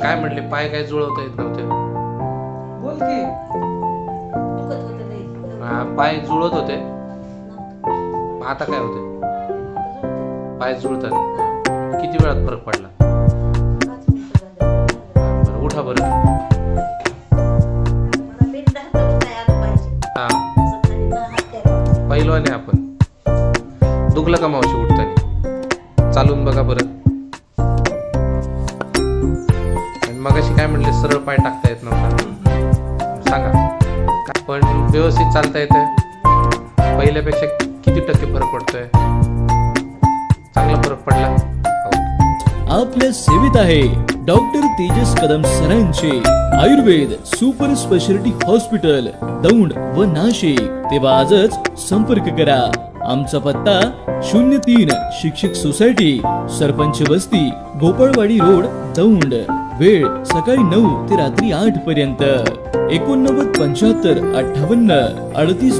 काय म्हणले, पाय काय जुळवता येत नव्हते? बोल की. दुखत होतं लई. पाय जुळत होते, आता काय होते? पाय जुळतात. किती वेळात फरक पडला? 5 मिनिटं झालं. बरं, उठा बरं. मला बेड धरता नाही आलं पाहिजे. हा, असं खाली न हात द्यावा. पहिलवान आहे आपण. दुखलं का मावशी उठताना? चालून बघा बरं. आणि मगाशी काय म्हणले, सरळ पाय टाकता येत नव्हता, सांगा. पण व्यवस्थित चालता येतंय. पहिल्यापेक्षा किती टक्के फरक पडतोय? चांगला फरक पडला. हो. आपल्या सेवेत आहे डॉक्टर तेजस कदम सरांचे Ayurveda super speciality hospital, Daund व नाशिक. तेव्हा आजच संपर्क करा. आमचा पत्ता 03 शिक्षक सोसायटी, सरपंच बस्ती, गोपाळवाडी रोड, दौंड. वेळ सकाळी 9 ते रात्री 8 पर्यंत. 89 75 58 38